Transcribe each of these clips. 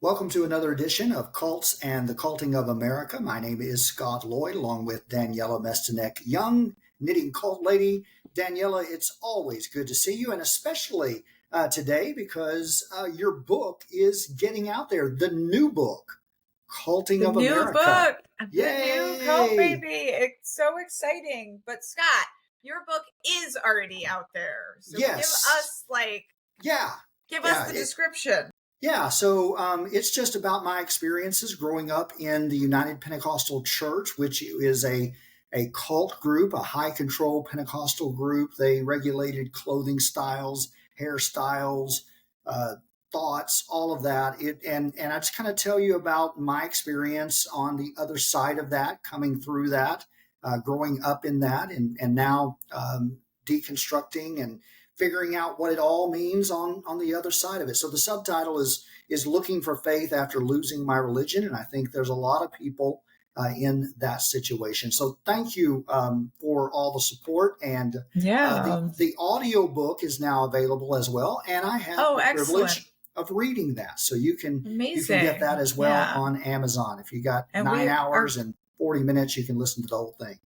Welcome to another edition of Cults and the Culting of America. My name is Scot Loyd, along with Daniella Mestyanek, young knitting cult lady. Daniella, it's always good to see you, and especially today because your book is getting out there. The new book, Culting of America. The new cult baby. It's so exciting. But Scott, your book is already out there. So Yes. give us the description. Yeah, so it's just about my experiences growing up in the United Pentecostal Church, which is a cult group, a high control Pentecostal group. They regulated clothing styles, hairstyles, thoughts, all of that. And I just kind of tell you about my experience on the other side of that, coming through that, growing up in that, and now deconstructing and figuring out what it all means on the other side of it. So the subtitle is Looking for Faith After Losing My Religion. And I think there's a lot of people in that situation. So thank you for all the support. And the audio book is now available as well. And I have the privilege of reading that. So you can get that as well on Amazon. If you got 9 hours and 40 minutes, you can listen to the whole thing.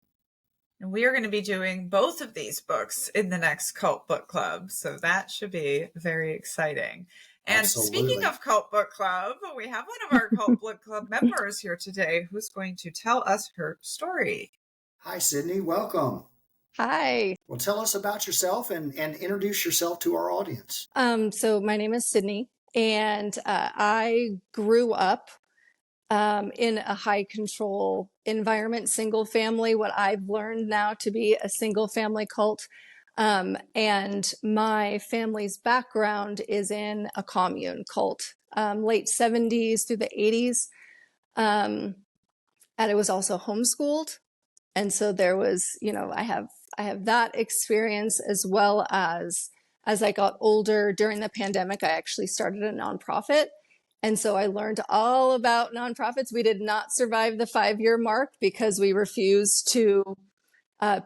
And we are going to be doing both of these books in the next Cult Book Club. So that should be very exciting. And Speaking of Cult Book Club, we have one of our Cult Book Club members here today who's going to tell us her story. Hi, Sydney. Welcome. Hi. Well, tell us about yourself and introduce yourself to our audience. So my name is Sydney, and I grew up in a high control environment, single family, what I've learned now to be a single family cult. And my family's background is in a commune cult, late 70s through the 80s. And it was also homeschooled. And so there was, I have that experience, as well as I got older during the pandemic, I actually started a nonprofit. And so I learned all about nonprofits. We did not survive the 5-year mark because we refused to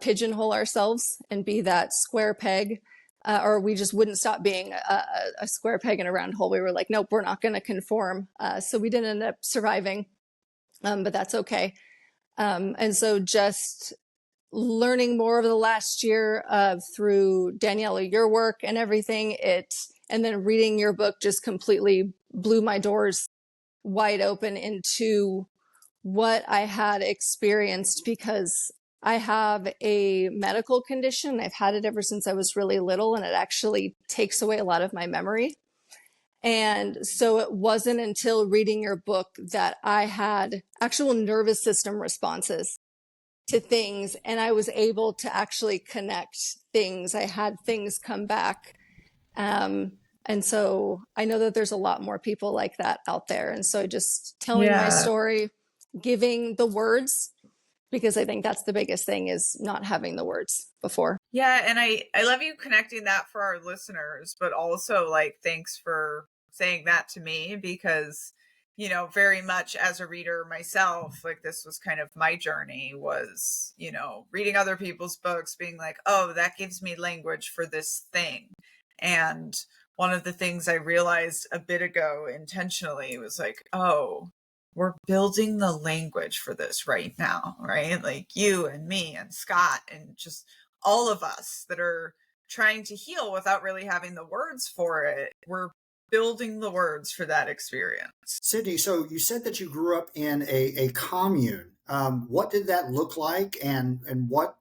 pigeonhole ourselves and be that square peg, or we just wouldn't stop being a square peg in a round hole. We were like, nope, we're not going to conform. So we didn't end up surviving, but that's okay. And so just learning more over the last year through Daniella, your work and everything, and then reading your book just completely blew my doors wide open into what I had experienced, because I have a medical condition. I've had it ever since I was really little, and it actually takes away a lot of my memory. And so it wasn't until reading your book that I had actual nervous system responses to things, and I was able to actually connect things. I had things come back. And so I know that there's a lot more people like that out there. And so just telling my story, giving the words, because I think that's the biggest thing, is not having the words before. Yeah. And I love you connecting that for our listeners, but also thanks for saying that to me, because, very much as a reader myself, this was kind of my journey, was, reading other people's books, being like, oh, that gives me language for this thing. And one of the things I realized a bit ago intentionally was oh, we're building the language for this right now, right? You and me and Scott and just all of us that are trying to heal without really having the words for it. We're building the words for that experience. Sydney, so you said that you grew up in a commune. What did that look like? And what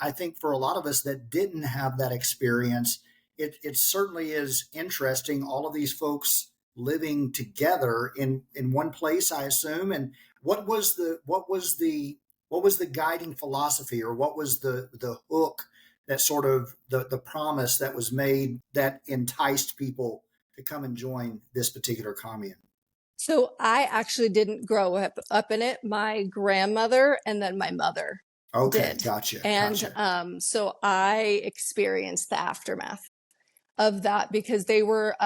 I think for a lot of us that didn't have that experience, it certainly is interesting. All of these folks living together in one place, I assume. And what was the guiding philosophy, or what was the hook, that sort of the promise that was made that enticed people to come and join this particular commune? So I actually didn't grow up in it. My grandmother and then my mother did. Gotcha. And so I experienced the aftermath of that, because they were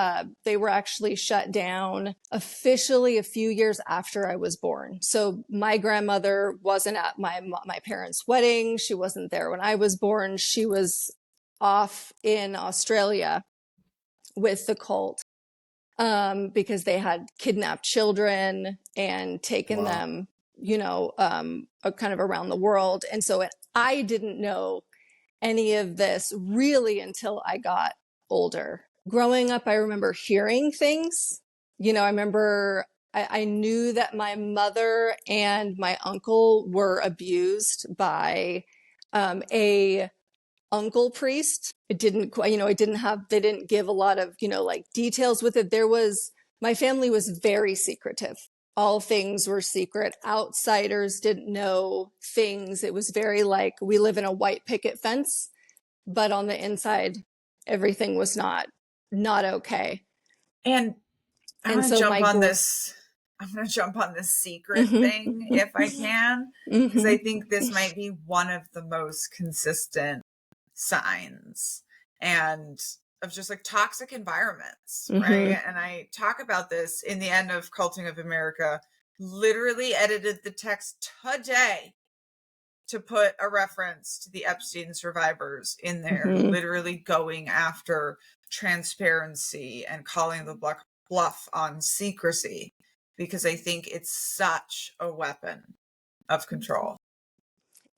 actually shut down officially a few years after I was born. So my grandmother wasn't at my parents' wedding. She wasn't there when I was born. She was off in Australia with the cult. because they had kidnapped children and taken them, kind of around the world. And so I didn't know any of this really until I got older. Growing up, I remember hearing things. I remember I knew that my mother and my uncle were abused by a uncle priest. It didn't, they didn't give a lot of, like details with it. My family was very secretive. All things were secret. Outsiders didn't know things. It was very like, we live in a white picket fence, but on the inside, everything was not okay. And I'm going to jump on this. I'm going to jump on this secret thing if I can, because I think this might be one of the most consistent signs and of just like toxic environments, right? And I talk about this in the end of Culting of America. Literally edited the text today to put a reference to the Epstein survivors in there, literally going after transparency and calling the bluff on secrecy, because I think it's such a weapon of control.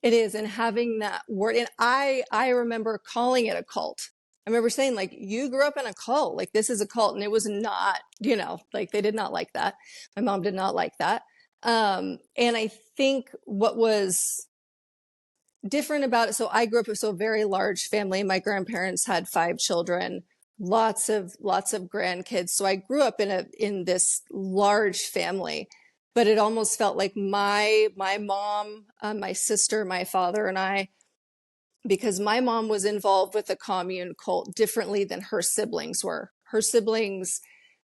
It is. And having that word, and I remember calling it a cult. I remember saying, like, you grew up in a cult, like this is a cult. And it was not, like they did not like that. My mom did not like that. And I think what was different about it, so I grew up with a very large family. My grandparents had 5 children, lots of grandkids. So I grew up in this large family, but it almost felt like my mom, my sister, my father, and I, because my mom was involved with the commune cult differently than her siblings were. Her siblings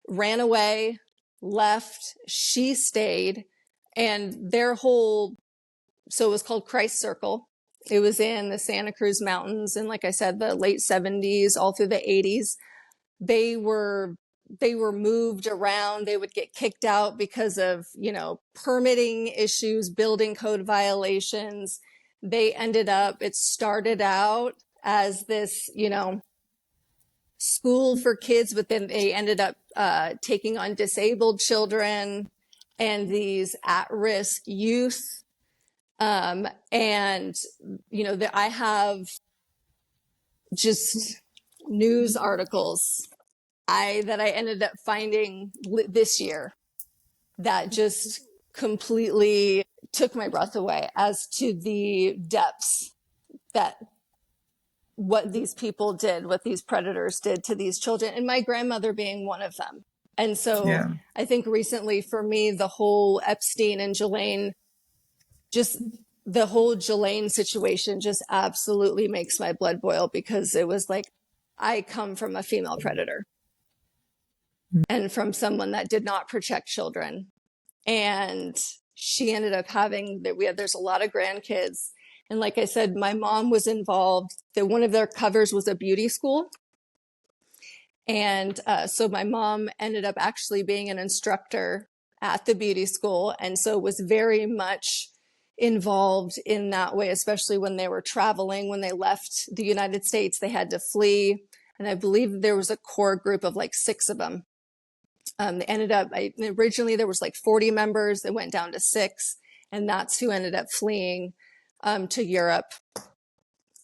ran away, left, she stayed, and so it was called Christ Circle. It was in the Santa Cruz Mountains, and like I said, the late 70s, all through the 80s. They were moved around. They would get kicked out because of, permitting issues, building code violations. It started out as this, school for kids, but then they ended up taking on disabled children and these at-risk youth. I have just news articles that I ended up finding this year that just completely took my breath away as to the depths that what these people did, what these predators did to these children, and my grandmother being one of them. And so I think recently for me, the whole Epstein and Ghislaine, just the whole Ghislaine situation just absolutely makes my blood boil, because it was like, I come from a female predator and from someone that did not protect children. And she ended up there's a lot of grandkids. And like I said, my mom was involved. One of their covers was a beauty school. And so my mom ended up actually being an instructor at the beauty school. And so was very much involved in that way, especially when they were traveling. When they left the United States, they had to flee. And I believe there was a core group of like 6 of them. They ended up, originally there was like 40 members. It went down to 6. And that's who ended up fleeing to Europe.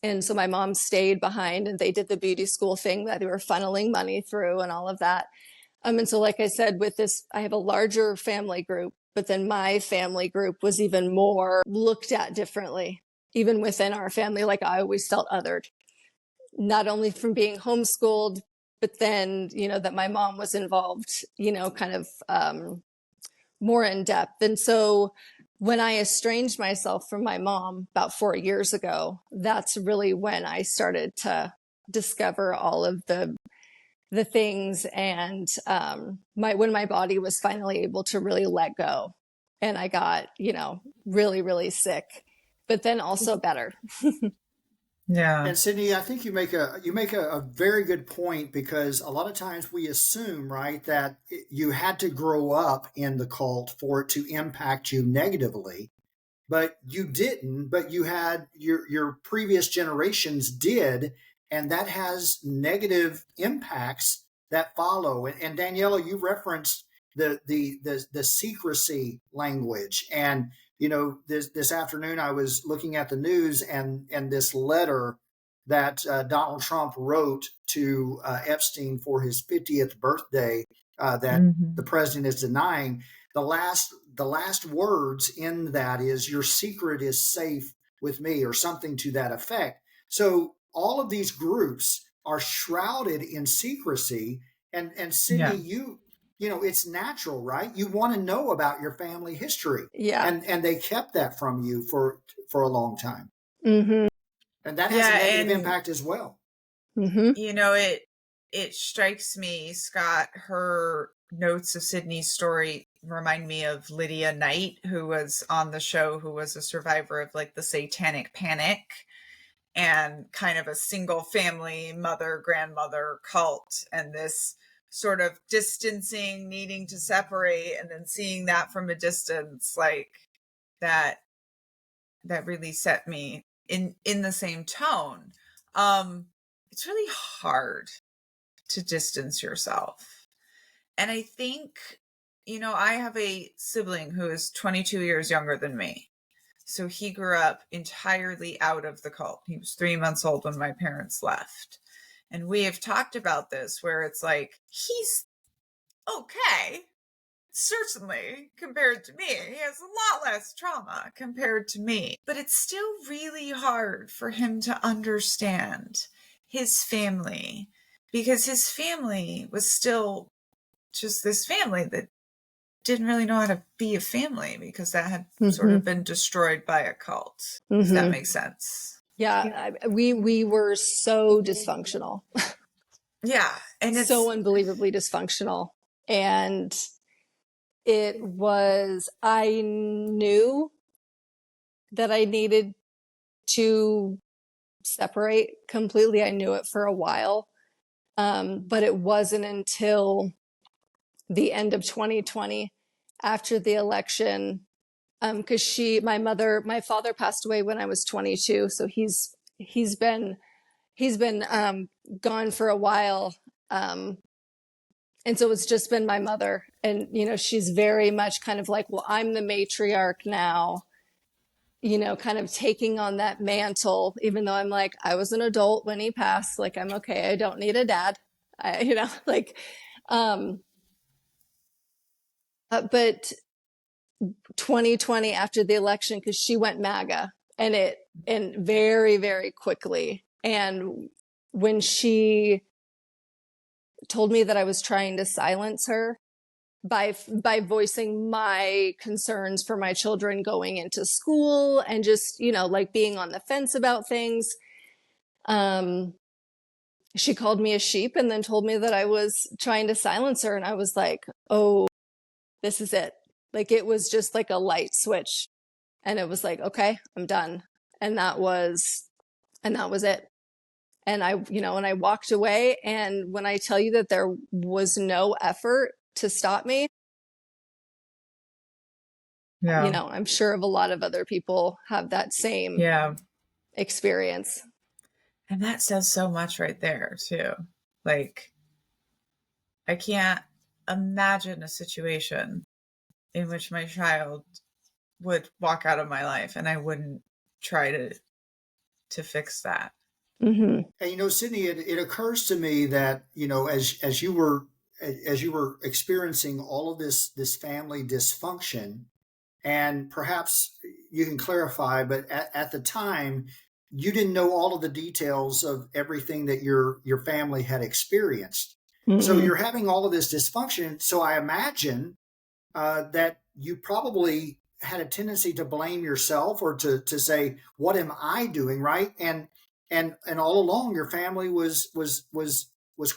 And so my mom stayed behind, and they did the beauty school thing that they were funneling money through and all of that. And so, like I said, with this, I have a larger family group, but then my family group was even more looked at differently, even within our family. Like I always felt othered, not only from being homeschooled, but then, that my mom was involved, kind of more in depth. And so when I estranged myself from my mom about 4 years ago, that's really when I started to discover all of the things, and when my body was finally able to really let go, and I got, really, really sick, but then also better. Yeah. And Sydney, I think you make a very good point, because a lot of times we assume, right, that you had to grow up in the cult for it to impact you negatively, but you didn't. But you had your previous generations did, and that has negative impacts that follow. And Daniella, you referenced the secrecy language. And, this afternoon I was looking at the news, and this letter that Donald Trump wrote to Epstein for his 50th birthday, that the president is denying. The last words in that is, "Your secret is safe with me," or something to that effect. So all of these groups are shrouded in secrecy. And Sydney, it's natural, right? You want to know about your family history. Yeah. And they kept that from you for a long time. Mm-hmm. And that has a negative impact as well. Mm-hmm. It strikes me, Scott, her notes of Sydney's story remind me of Lydia Knight, who was on the show, who was a survivor of like the satanic panic and kind of a single family mother, grandmother cult, and this sort of distancing, needing to separate, and then seeing that from a distance, like that really set me in the same tone. It's really hard to distance yourself. And I think, I have a sibling who is 22 years younger than me. So he grew up entirely out of the cult. He was 3 months old when my parents left. And we have talked about this, where it's like, he's okay, certainly, compared to me. He has a lot less trauma compared to me. But it's still really hard for him to understand his family, because his family was still just this family that didn't really know how to be a family, because that had sort of been destroyed by a cult. Does that make sense? Yeah. We were so dysfunctional. Yeah. And it's so unbelievably dysfunctional. And I knew that I needed to separate completely. I knew it for a while. But it wasn't until the end of 2020, after the election, because my father passed away when I was 22. So he's been gone for a while. And so it's just been my mother. And, she's very much kind of like, well, I'm the matriarch now, kind of taking on that mantle, even though I'm like, I was an adult when he passed. Like, I'm okay. I don't need a dad. But 2020, after the election, because she went MAGA, and very, very quickly. And when she told me that I was trying to silence her by voicing my concerns for my children going into school, and just, like being on the fence about things, she called me a sheep, and then told me that I was trying to silence her. And I was like, oh, this is it. Like, it was just like a light switch. And it was like, okay, I'm done. And that was it. And I walked away. And when I tell you that there was no effort to stop me, I'm sure of a lot of other people have that same experience. And that says so much right there too. Like, I can't imagine a situation in which my child would walk out of my life and I wouldn't try to fix that. Mm-hmm. And Sydney, it occurs to me that as you were experiencing all of this family dysfunction, and perhaps you can clarify, but at the time you didn't know all of the details of everything that your family had experienced. Mm-hmm. So you're having all of this dysfunction. So I imagine that you probably had a tendency to blame yourself, or to say, what am I doing? Right. And all along your family was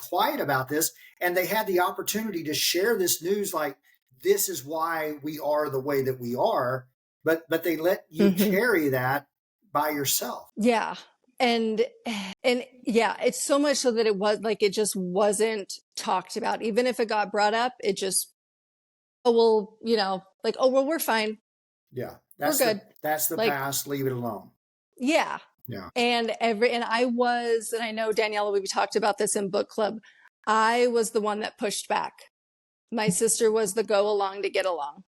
quiet about this, and they had the opportunity to share this news, like, this is why we are the way that we are, but they let you carry that by yourself. Yeah. And yeah, it's so much so that it was like, it just wasn't talked about. Even if it got brought up, it just, we're fine. Yeah. We're good. That's the past. Leave it alone. Yeah. Yeah. And I know, Daniella, we've talked about this in book club. I was the one that pushed back. My sister was the go along to get along.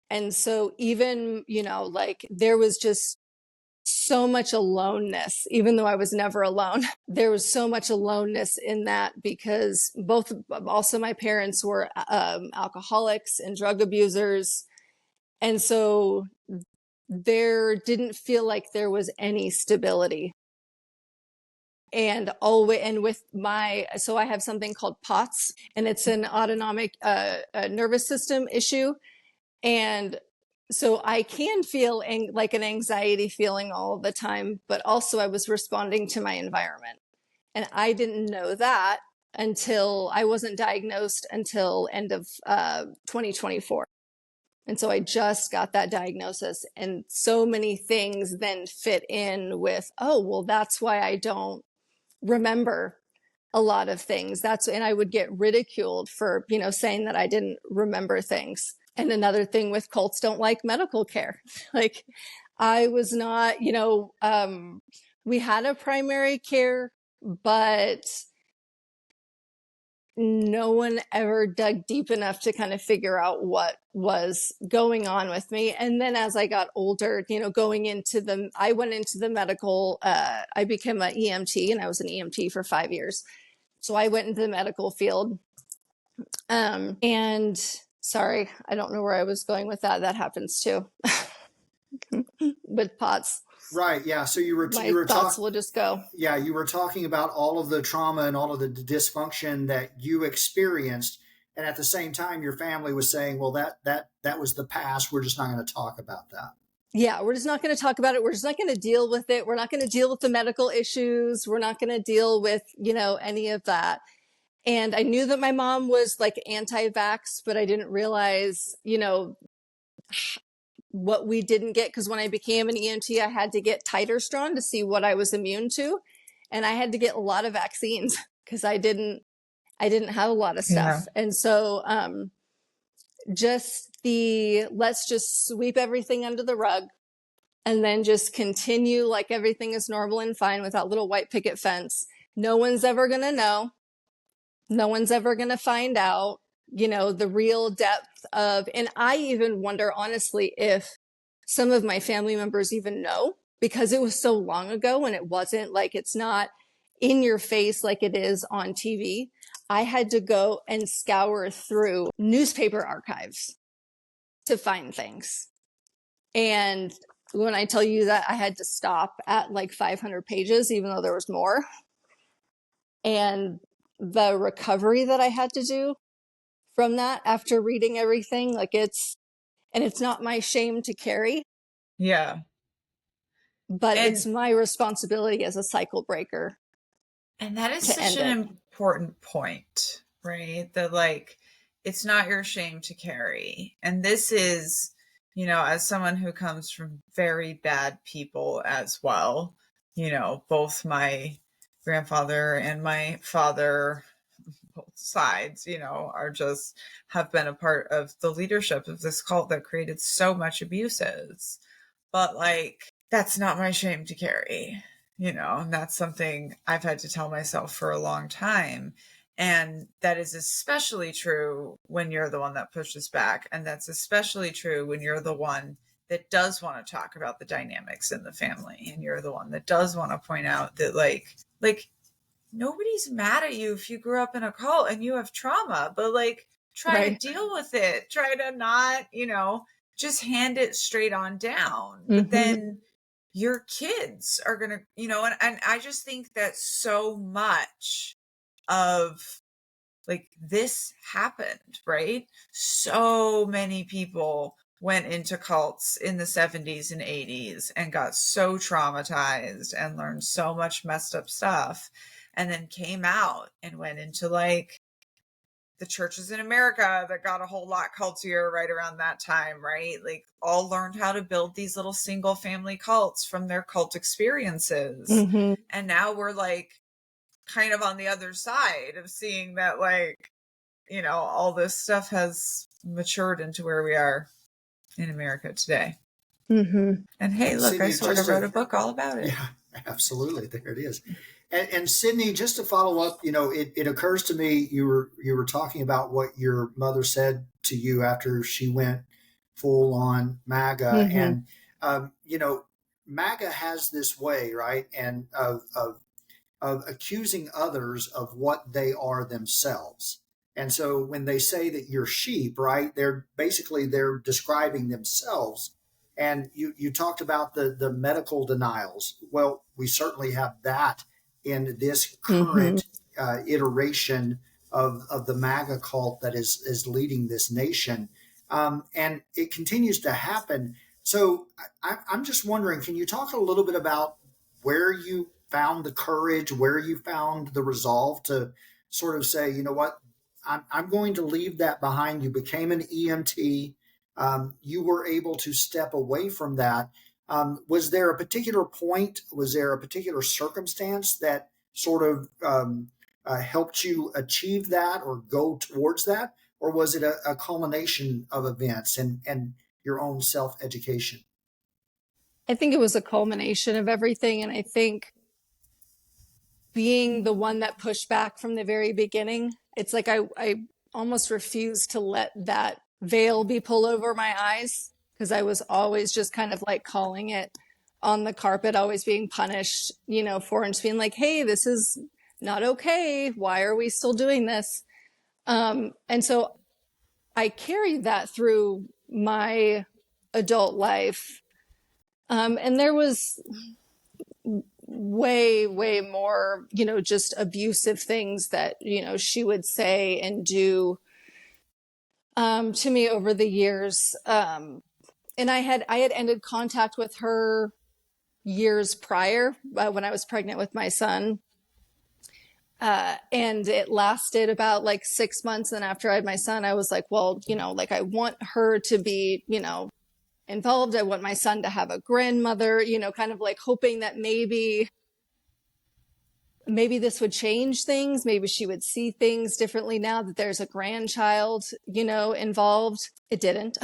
And so even, like there was just so much aloneness, even though I was never alone. There was so much aloneness in that because also my parents were alcoholics and drug abusers. And so there didn't feel like there was any stability. And so I have something called POTS, and it's an autonomic nervous system issue. And so I can feel like an anxiety feeling all the time, but also I was responding to my environment. And I didn't know that until I wasn't diagnosed until end of 2024. And so I just got that diagnosis, and so many things then fit in with, oh, well, that's why I don't remember a lot of things. And I would get ridiculed for, saying that I didn't remember things. And another thing with cults don't like medical care. Like I was not, we had a primary care, but no one ever dug deep enough to kind of figure out what was going on with me. And then as I got older, I went into the medical, I became an EMT, and I was an EMT for 5 years. So I went into the medical field. And sorry, I don't know where I was going with that. That happens too. With POTS. Right. Yeah. So you were thoughts will just go. Yeah. You were talking about all of the trauma and all of the dysfunction that you experienced. And at the same time, your family was saying, well, that was the past. We're just not going to talk about that. Yeah. We're just not going to talk about it. We're just not going to deal with it. We're not going to deal with the medical issues. We're not going to deal with, any of that. And I knew that my mom was like anti-vax, but I didn't realize, what we didn't get. Because when I became an EMT, I had to get titers drawn to see what I was immune to. And I had to get a lot of vaccines because I didn't have a lot of stuff. Yeah. And so let's just sweep everything under the rug and then just continue like everything is normal and fine without little white picket fence. No one's ever going to know. No one's ever going to find out, the real depth of, and I even wonder, honestly, if some of my family members even know, because it was so long ago and it wasn't like, it's not in your face like it is on TV. I had to go and scour through newspaper archives to find things. And when I tell you that I had to stop at like 500 pages, even though there was more, and the recovery that I had to do from that after reading everything, like it's not my shame to carry. Yeah. But it's my responsibility as a cycle breaker. And that is such an important point, right? That like, it's not your shame to carry. And this is, as someone who comes from very bad people as well, both my grandfather and my father, both sides, have been a part of the leadership of this cult that created so much abuses. But like, that's not my shame to carry, and that's something I've had to tell myself for a long time. And that is especially true when you're the one that pushes back. And that's especially true when you're the one that does want to talk about the dynamics in the family. And you're the one that does want to point out that like nobody's mad at you if you grew up in a cult and you have trauma, but like try to deal with it. Try to not, just hand it straight on down. Mm-hmm. But then your kids are going to, and I just think that so much of like this happened, right? So many people went into cults in the 70s and 80s and got so traumatized and learned so much messed up stuff, and then came out and went into like the churches in America that got a whole lot cultier right around that time, right? Like all learned how to build these little single family cults from their cult experiences. Mm-hmm. And now we're like kind of on the other side of seeing that like, all this stuff has matured into where we are in America today. Mm-hmm. And hey, look, I sort of wrote a book all about it. Yeah, absolutely. There it is. And Sydney, just to follow up, it occurs to me you were talking about what your mother said to you after she went full on MAGA, Mm-hmm. and MAGA has this way, right, and of accusing others of what they are themselves. And so when they say that you're sheep, right, they're describing themselves. And you talked about the medical denials. Well, we certainly have that in this Mm-hmm. current iteration of the MAGA cult that is leading this nation. And it continues to happen. So I'm just wondering, can you talk a little bit about where you found the courage, where you found the resolve to sort of say, you know what, I'm going to leave that behind. You became an EMT. You were able to step away from that. Was there a particular point? Was there a particular circumstance that sort of helped you achieve that or go towards that? Or was it a culmination of events and your own self education? I think it was a culmination of everything. And I think being the one that pushed back from the very beginning, it's like I almost refused to let that veil be pulled over my eyes because I was always just kind of like calling it on the carpet, always being punished, for and just being like, hey, this is not okay. Why are we still doing this? And so I carried that through my adult life. And there was way, way more, just abusive things that, she would say and do to me over the years. And I had ended contact with her years prior when I was pregnant with my son. And it lasted about like 6 months. And after I had my son, I was like, well, like I want her to be, involved. I want my son to have a grandmother, kind of like hoping that maybe this would change things. Maybe she would see things differently now that there's a grandchild, involved. It didn't.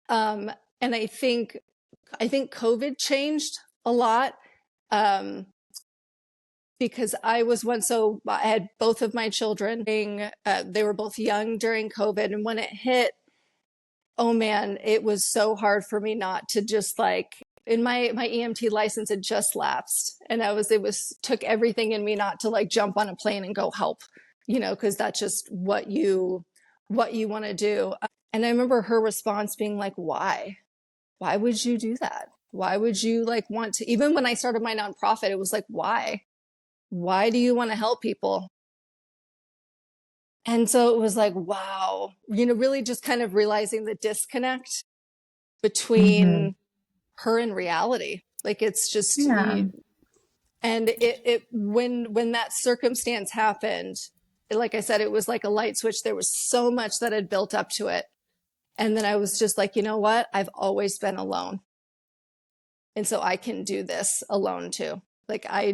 And I think COVID changed a lot. Because so I had both of my children they were both young during COVID. And when it hit, oh man, it was so hard for me not to just like, in my EMT license had just lapsed, and took everything in me not to like jump on a plane and go help, because that's just what you want to do. And I remember her response being like, why would you do that? Why would you like want to, even when I started my nonprofit, it was like, why do you want to help people? And so it was like, wow, really just kind of realizing the disconnect Mm-hmm. between her and reality. Like it's just, Yeah. and it when that circumstance happened, like I said, it was like a light switch. There was so much that had built up to it. And then I was just like, you know what? I've always been alone. And so I can do this alone too. Like I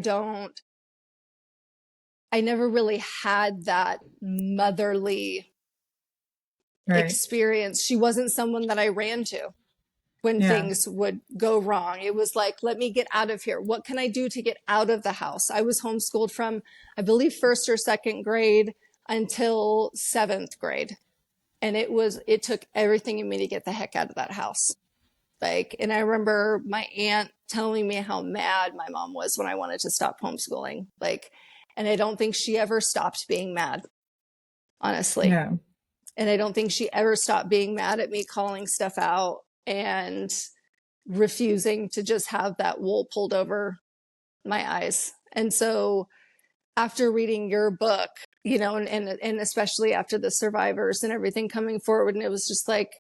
never really had that motherly Right. experience. She wasn't someone that I ran to when Yeah. things would go wrong. It was like, let me get out of here. What can I do to get out of the house? I was homeschooled from, I believe, first or second grade until seventh grade. And it took everything in me to get the heck out of that house. Like, and I remember my aunt telling me how mad my mom was when I wanted to stop homeschooling. Like, and I don't think she ever stopped being mad, honestly. Yeah. And I don't think she ever stopped being mad at me calling stuff out and refusing to just have that wool pulled over my eyes. And so after reading your book, and especially after the survivors and everything coming forward, and it was just like,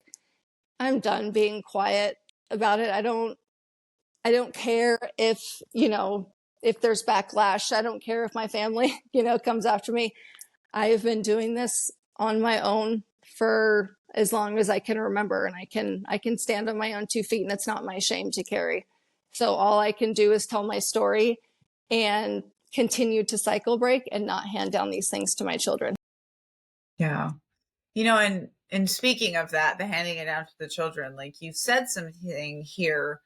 I'm done being quiet about it. I don't care if there's backlash. I don't care if my family, comes after me. I have been doing this on my own for as long as I can remember, and I can stand on my own 2 feet, and it's not my shame to carry. So all I can do is tell my story and continue to cycle break and not hand down these things to my children. Yeah. And speaking of that, the handing it down to the children, like you said something here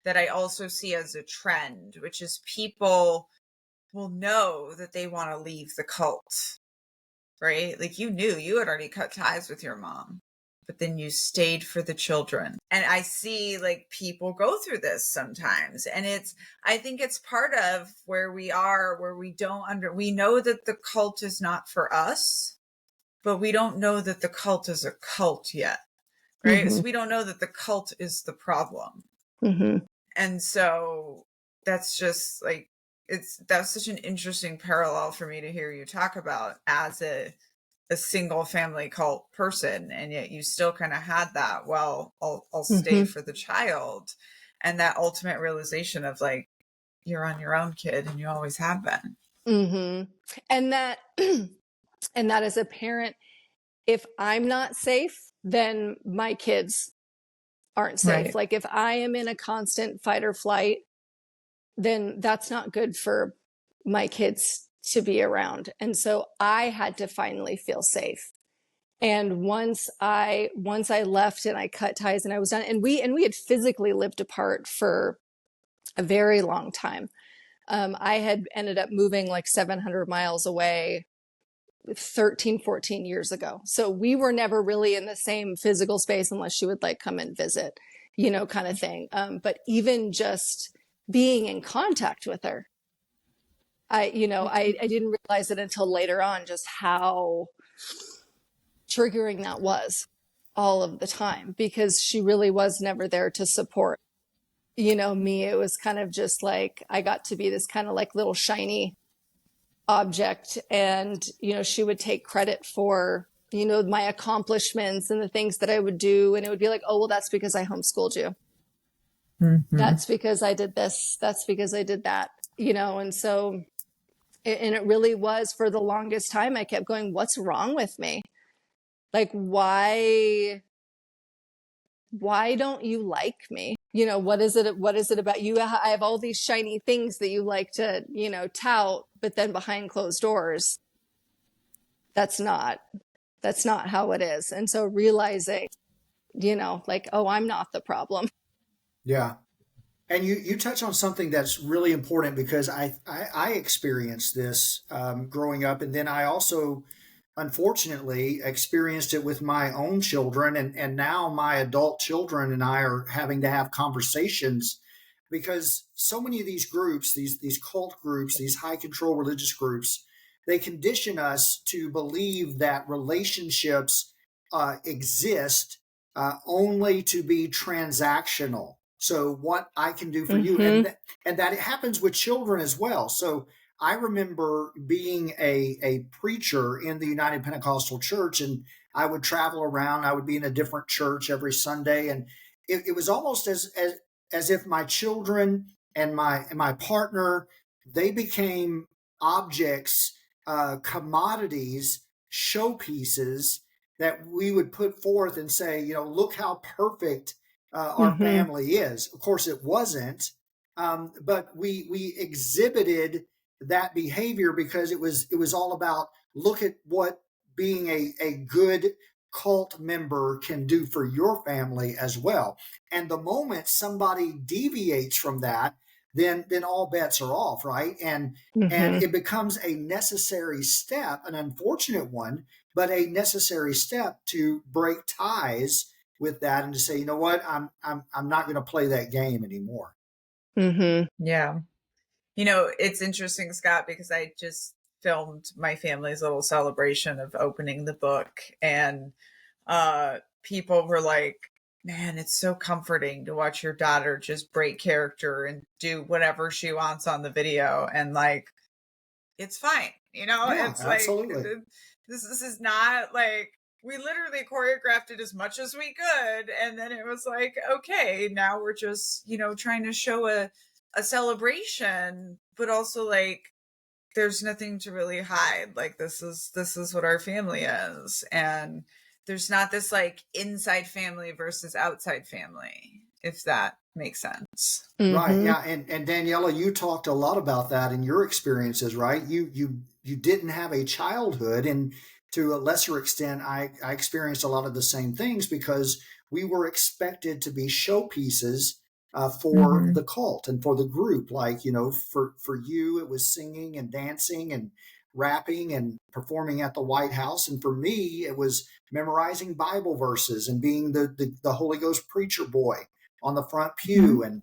that I also see as a trend, which is people will know that they want to leave the cult, right? Like you knew you had already cut ties with your mom, but then you stayed for the children. And I see like people go through this sometimes. And I think it's part of where we are, where we we know that the cult is not for us, but we don't know that the cult is a cult yet, right? Mm-hmm. So we don't know that the cult is the problem. Mm-hmm. And so that's just like, that's such an interesting parallel for me to hear you talk about as a single family cult person. And yet you still kind of had that, well, I'll stay Mm-hmm. for the child. And that ultimate realization of like, you're on your own, kid, and you always have been. Mm-hmm. And that, and that as a parent, if I'm not safe, then my kids aren't safe. Right. Like if I am in a constant fight or flight, then that's not good for my kids to be around. And so I had to finally feel safe. And once I left and I cut ties and I was done, and we had physically lived apart for a very long time. I had ended up moving like 700 miles away 13, 14 years ago. So we were never really in the same physical space unless she would like come and visit, kind of thing. But even just being in contact with her, I didn't realize it until later on just how triggering that was all of the time, because she really was never there to support, me. It was kind of just like, I got to be this kind of like little shiny object, and she would take credit for my accomplishments and the things that I would do, and it would be like, oh well, that's because I homeschooled you. Mm-hmm. That's because I did this, that's because I did that, and so and it really was, for the longest time I kept going, what's wrong with me? Like, why don't you like me? What is it about you? I have all these shiny things that you like to, tout, but then behind closed doors, that's not how it is. And so realizing, like, oh, I'm not the problem. Yeah. And you touch on something that's really important, because I experienced this growing up. And then I also, unfortunately, experienced it with my own children. And now my adult children and I are having to have conversations, because so many of these groups, these cult groups, these high control religious groups, they condition us to believe that relationships exist only to be transactional. So what I can do for you, Mm-hmm. and that it happens with children as well. So I remember being a preacher in the United Pentecostal Church, and I would travel around. I would be in a different church every Sunday, and it was almost as if my children and my partner, they became objects, commodities, showpieces that we would put forth and say, look how perfect our Mm-hmm. family is. Of course, it wasn't, but we exhibited that behavior because it was all about, look at what being a good cult member can do for your family as well. And the moment somebody deviates from that, then all bets are off, right? And Mm-hmm. it becomes a necessary step, an unfortunate one, but a necessary step to break ties with that, and to say, you know what, I'm not going to play that game anymore. Mm-hmm. Yeah. It's interesting, Scott, because I just filmed my family's little celebration of opening the book, and people were like, man, it's so comforting to watch your daughter just break character and do whatever she wants on the video. And like, it's fine. Yeah, It's like, absolutely. this is not like, we literally choreographed it as much as we could. And then it was like, okay, now we're just, trying to show a celebration, but also like, there's nothing to really hide. Like, this is what our family is. And there's not this like inside family versus outside family, if that makes sense. Right. Mm-hmm. Yeah. And Daniella, you talked a lot about that in your experiences, right? You didn't have a childhood, and to a lesser extent, I experienced a lot of the same things, because we were expected to be showpieces for the cult and for the group. Like, for you, it was singing and dancing and rapping and performing at the White House. And for me, it was memorizing Bible verses and being the Holy Ghost preacher boy on the front pew and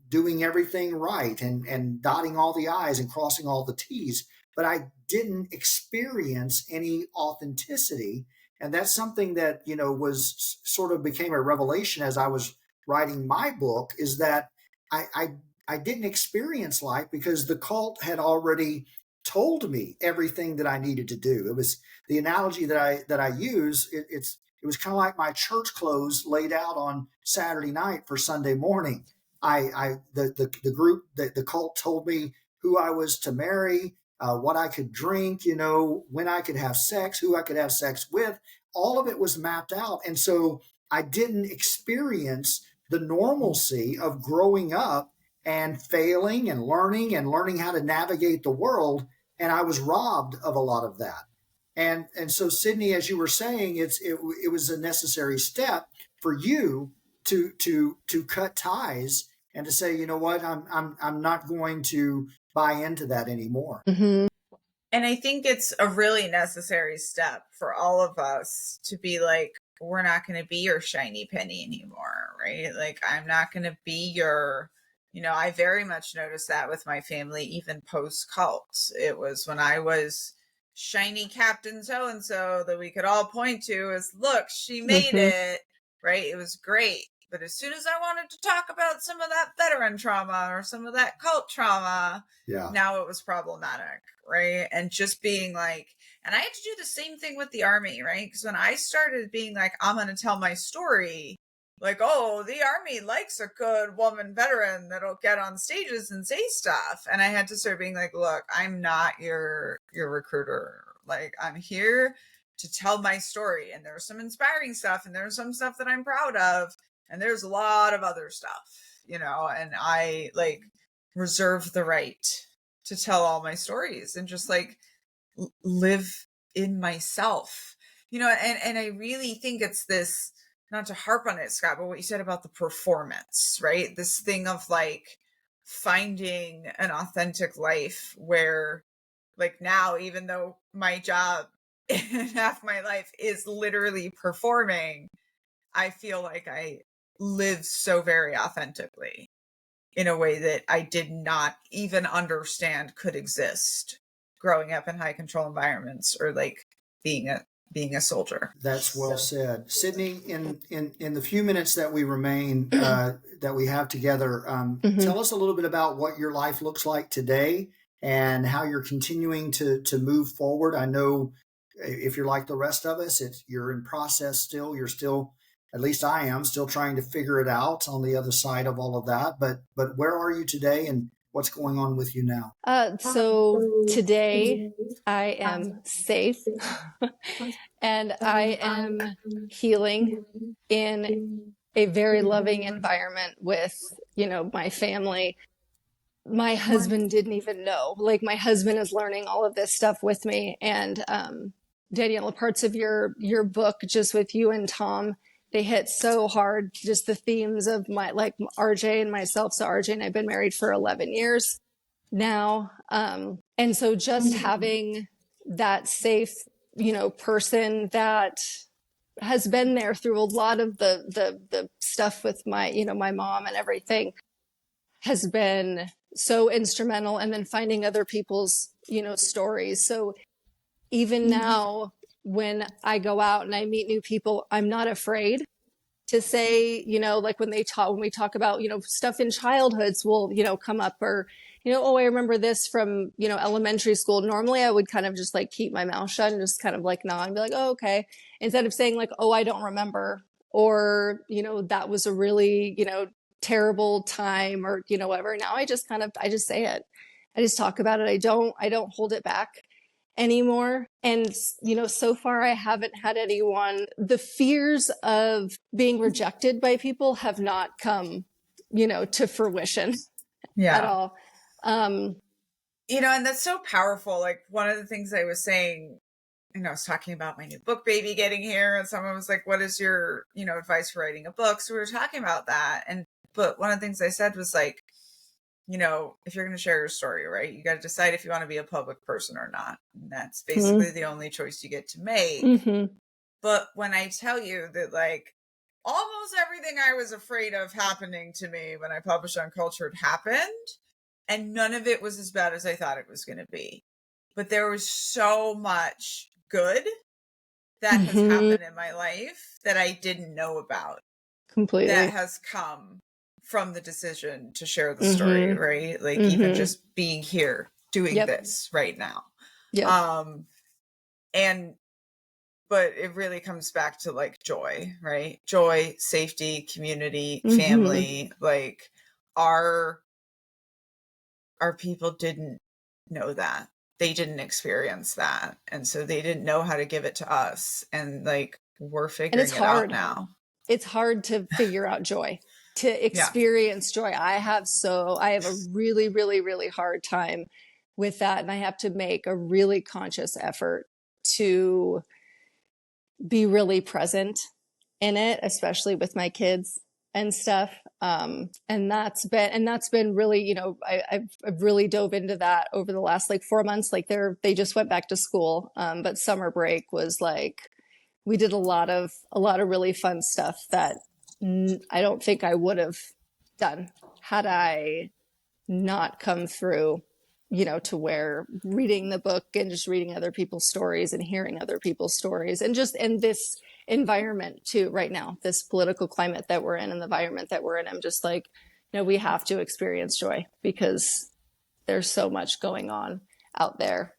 doing everything right and dotting all the I's and crossing all the T's. But I didn't experience any authenticity. And that's something that, was sort of became a revelation as I was writing my book, is that I didn't experience life because the cult had already told me everything that I needed to do. It was the analogy that I use. It was kind of like my church clothes laid out on Saturday night for Sunday morning. The group, the cult told me who I was to marry, what I could drink, when I could have sex, who I could have sex with. All of it was mapped out. And so I didn't experience the normalcy of growing up and failing and learning how to navigate the world. And I was robbed of a lot of that. And so, Sydney, as you were saying, it was a necessary step for you to cut ties and to say, you know what, I'm not going to buy into that anymore. Mm-hmm. And I think it's a really necessary step for all of us to be like, we're not going to be your shiny penny anymore, right? Like, I'm not going to be your, I very much noticed that with my family, even post cult. It was when I was shiny Captain so-and-so that we could all point to as, look, she made it, right? It was great. But as soon as I wanted to talk about some of that veteran trauma or some of that cult trauma, now it was problematic, right? And just being like, and I had to do the same thing with the Army, right? Because when I started being like, I'm going to tell my story, like, oh, the Army likes a good woman veteran that'll get on stages and say stuff. And I had to start being like, look, I'm not your recruiter. Like, I'm here to tell my story. And there's some inspiring stuff and there's some stuff that I'm proud of. And there's a lot of other stuff, and I reserve the right to tell all my stories and just live in myself, and I really think it's this, not to harp on it, Scott, but what you said about the performance, right? This thing of finding an authentic life where now, even though my job and half my life is literally performing, I feel like I live so very authentically in a way that I did not even understand could exist growing up in high control environments or being a soldier. That's well said. Sydney, in the few minutes that we remain, that we have together, tell us a little bit about what your life looks like today and how you're continuing to move forward. I know if you're like the rest of us, you're in process still. You're still, at least I am, still trying to figure it out on the other side of all of that. But where are you today and what's going on with you now? So today I am safe and I am healing in a very loving environment with, my family. My husband didn't even know. My husband is learning all of this stuff with me. And Daniella, parts of your book, just with you and Tom, they hit so hard, just the themes of my, RJ and myself. So RJ and I've been married for 11 years now. And so just having that safe, person that has been there through a lot of the stuff with my, my mom and everything has been so instrumental. And then finding other people's, stories. So even now, when I go out and I meet new people, I'm not afraid to say, when we talk about, stuff in childhoods will, come up, or, oh, I remember this from, elementary school. Normally I would kind of just keep my mouth shut and just kind of nod and be like, oh, okay. Instead of saying oh, I don't remember, or, that was a really, terrible time, or, whatever. Now I just say it. I just talk about it. I don't hold it back anymore. And, so far I haven't had anyone, the fears of being rejected by people have not come, to fruition at all. And that's so powerful. One of the things I was saying, I was talking about my new book baby getting here, and someone was like, what is your, advice for writing a book? So we were talking about that. And But one of the things I said was like, you know, if you're going to share your story, right, you got to decide if you want to be a public person or not. And that's basically the only choice you get to make. But when I tell you that, like, almost everything I was afraid of happening to me when I published Uncultured happened, and none of it was as bad as I thought it was going to be. But there was so much good that has happened in my life that I didn't know about. Completely. That has come from the decision to share the story, right? Like even just being here, doing this right now. But it really comes back to like joy, right? Joy, safety, community, family. Like our people didn't know that. They didn't experience that. And so they didn't know how to give it to us. And like we're figuring it out now. It's hard to figure out joy, to experience joy. I have a really, really, really hard time with that. And I have to make a really conscious effort to be really present in it, especially with my kids and stuff. And that's been really, you know, I've really dove into that over the last like 4 months. Like they just went back to school. But summer break was like, we did a lot of really fun stuff that I don't think I would have done had I not come through, you know, to where reading the book and just reading other people's stories and hearing other people's stories and just in this environment too right now, this political climate that we're in and the environment that we're in. I'm just like, no, we have to experience joy because there's so much going on out there.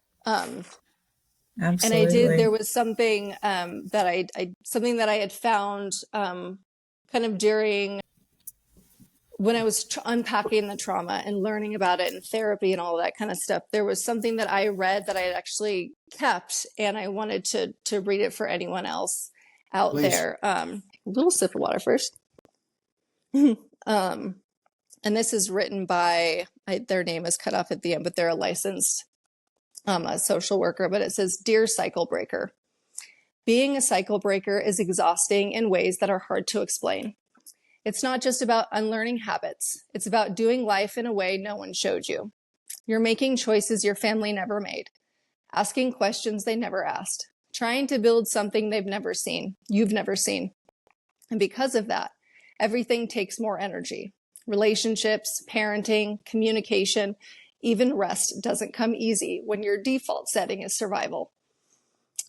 Absolutely. And there was something that I had found kind of during when I was unpacking the trauma and learning about it in therapy and all of that kind of stuff. There was something that I read that I had actually kept, and I wanted to read it for anyone else out there. A little sip of water first. And this is written by, their name is cut off at the end, but they're a licensed a social worker. But it says, "Dear Cycle Breaker, being a cycle breaker is exhausting in ways that are hard to explain. It's not just about unlearning habits. It's about doing life in a way no one showed you. You're making choices your family never made, asking questions they never asked, trying to build something you've never seen. And because of that, everything takes more energy. Relationships, parenting, communication, even rest doesn't come easy when your default setting is survival.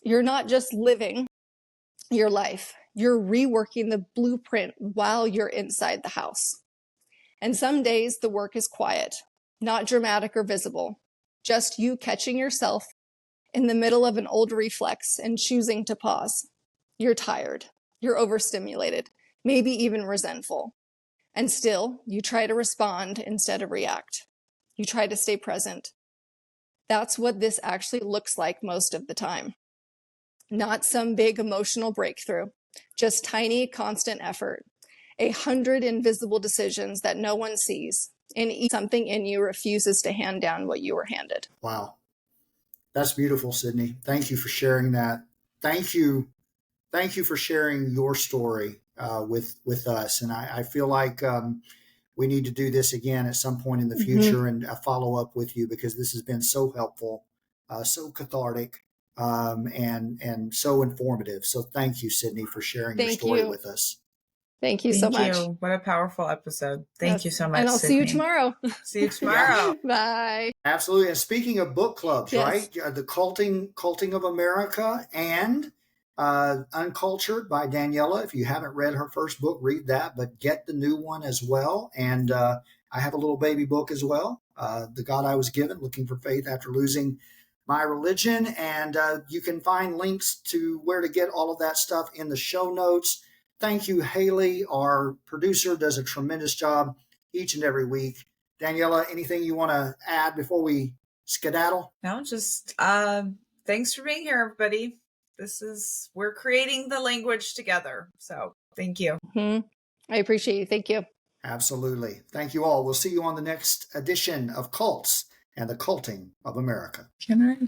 You're not just living your life. You're reworking the blueprint while you're inside the house. And some days the work is quiet, not dramatic or visible, just you catching yourself in the middle of an old reflex and choosing to pause. You're tired. You're overstimulated, maybe even resentful. And still, you try to respond instead of react. You try to stay present. That's what this actually looks like most of the time. Not some big emotional breakthrough, just tiny, constant effort. 100 invisible decisions that no one sees, and something in you refuses to hand down what you were handed." Wow. That's beautiful, Sydney. Thank you for sharing that. Thank you for sharing your story with us. And I feel like we need to do this again at some point in the future and follow up with you, because this has been so helpful, so cathartic, and so informative. So thank you, Sydney, for sharing your story with us. Thank you so much. What a powerful episode. Thank you so much, And I'll Sydney. see you tomorrow. See you tomorrow. Bye. Absolutely. And speaking of book clubs, right? The Culting of America and Uncultured by Daniella. If you haven't read her first book, read that, but get the new one as well. And I have a little baby book as well, The God I Was Given, Looking for Faith After Losing My Religion. And you can find links to where to get all of that stuff in the show notes. Thank you, Haley. Our producer does a tremendous job each and every week. Daniella, anything you want to add before we skedaddle? No, just thanks for being here, everybody. We're creating the language together. So thank you. I appreciate you. Thank you. Absolutely. Thank you all. We'll see you on the next edition of Cults and the Culting of America. Can I?